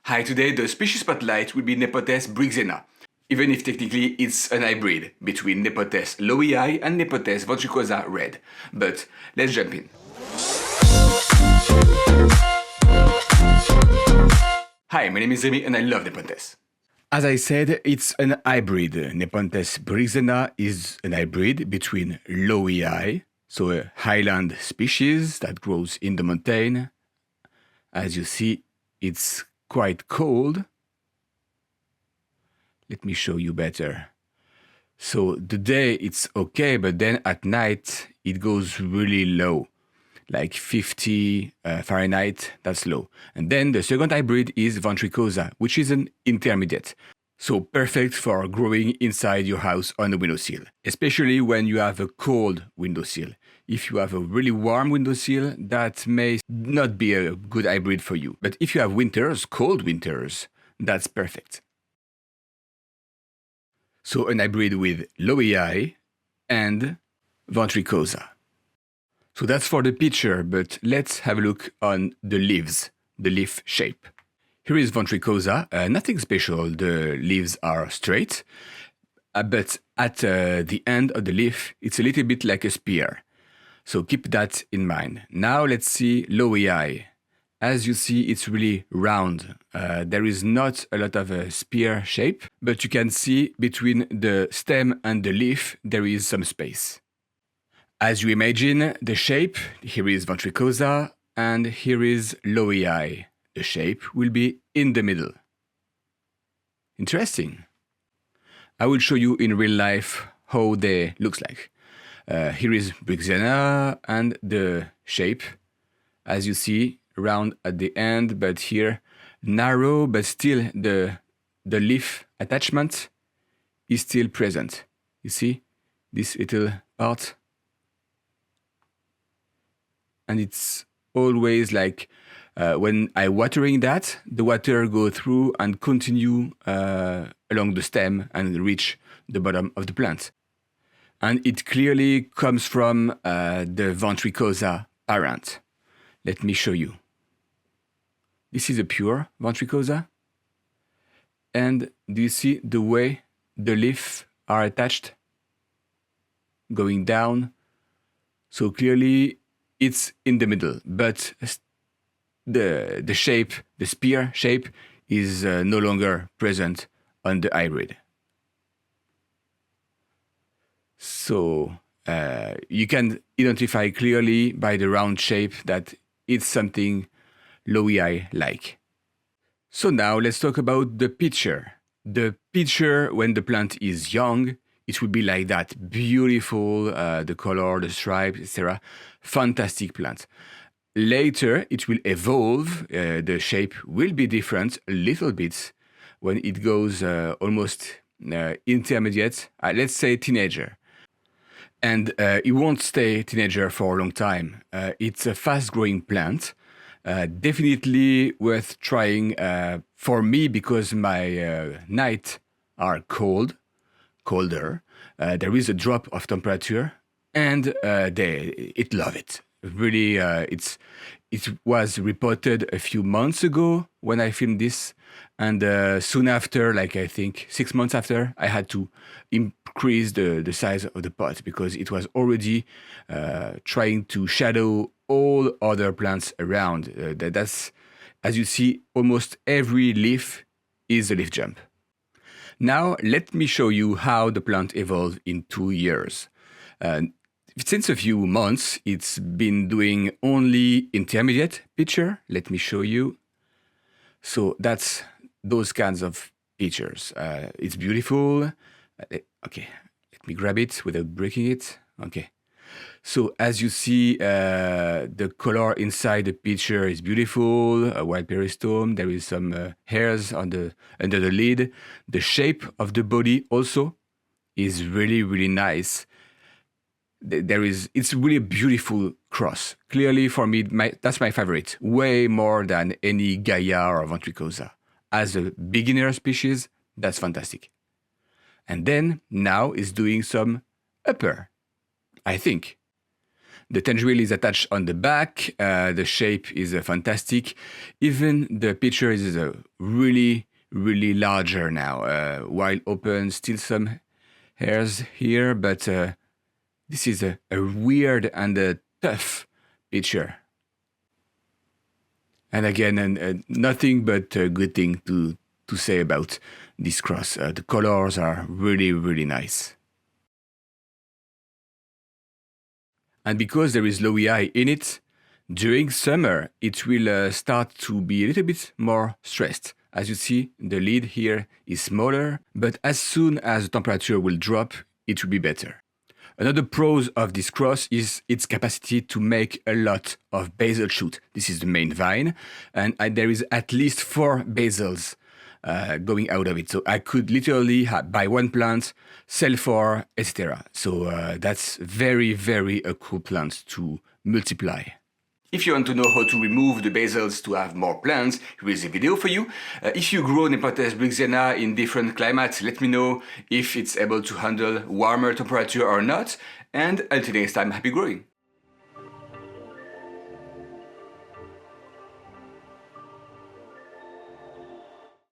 Hi, today the species spotlight will be Nepenthes Briggsiana, even if technically it's an hybrid between Nepenthes lowii and Nepenthes ventricosa red. But let's jump in. Hi, my name is Remy and I love Nepenthes. As I said, it's an hybrid. Nepenthes Briggsiana is an hybrid between lowii, so a highland species that grows in the mountain. As you see, it's quite cold. Let me show you better. So the day it's okay, but then at night it goes really low, like 50 Fahrenheit, that's low. And then the second hybrid is ventricosa, which is an intermediate. So perfect for growing inside your house on a windowsill, especially when you have a cold windowsill. If you have a really warm windowsill, that may not be a good hybrid for you. But if you have winters, cold winters, that's perfect. So an hybrid with lowii and ventricosa. So that's for the picture, but let's have a look on the leaves, the leaf shape. Here is ventricosa, nothing special, the leaves are straight, but at the end of the leaf, it's a little bit like a spear. So keep that in mind. Now let's see lowii. As you see, it's really round. There is not a lot of a spear shape, but you can see between the stem and the leaf, there is some space. As you imagine the shape, here is ventricosa and here is lowii. The shape will be in the middle. Interesting. I will show you in real life how they looks like. Here is Briggsiana and the shape, as you see, round at the end, but here narrow, but still the leaf attachment is still present. You see this little part? And it's always like when I watering that, the water go through and continue along the stem and reach the bottom of the plant. And it clearly comes from the ventricosa parent. Let me show you. This is a pure ventricosa. And do you see the way the leaves are attached? Going down. So clearly it's in the middle, but the shape, the spear shape, is no longer present on the hybrid. So you can identify clearly by the round shape that it's something lowii like. So now let's talk about the picture. The picture when the plant is young, it will be like that, beautiful, the color, the stripe, etc. Fantastic plant. Later, it will evolve, the shape will be different a little bit when it goes almost intermediate, let's say teenager. And it won't stay teenager for a long time. It's a fast-growing plant, definitely worth trying for me because my nights are colder. There is a drop of temperature, and it love it. Really, it was reported a few months ago when I filmed this, and soon after, like I think 6 months after, I had to increase the size of the pot because it was already trying to shadow all other plants around. That's, as you see, almost every leaf is a leaf jump. Now, let me show you how the plant evolved in 2 years. Since a few months, it's been doing only intermediate picture. Let me show you. So that's those kinds of pictures. It's beautiful. Okay, let me grab it without breaking it. Okay. So as you see, the color inside the picture is beautiful, a white peristome. There is some hairs under the lid. The shape of the body also is really, really nice. It's really a beautiful cross. Clearly for me, that's my favorite, way more than any Gaia or ventricosa. As a beginner species, that's fantastic. And then now it's doing some upper, I think. The tendril is attached on the back. The shape is fantastic. Even the picture is really, really larger now. While open, still some hairs here, but this is a weird and a tough picture. And again, nothing but a good thing to say about this cross. The colors are really, really nice. And because there is lowii in it, during summer, it will start to be a little bit more stressed. As you see, the lid here is smaller, but as soon as the temperature will drop, it will be better. Another pros of this cross is its capacity to make a lot of basal shoot. This is the main vine, and there is at least 4 basals going out of it. So I could literally buy 1 plant, sell 4, etc. So that's very, very a cool plant to multiply. If you want to know how to remove the basals to have more plants, here is a video for you. If you grow Nepenthes Briggsiana in different climates, let me know if it's able to handle warmer temperature or not. And until next time, happy growing!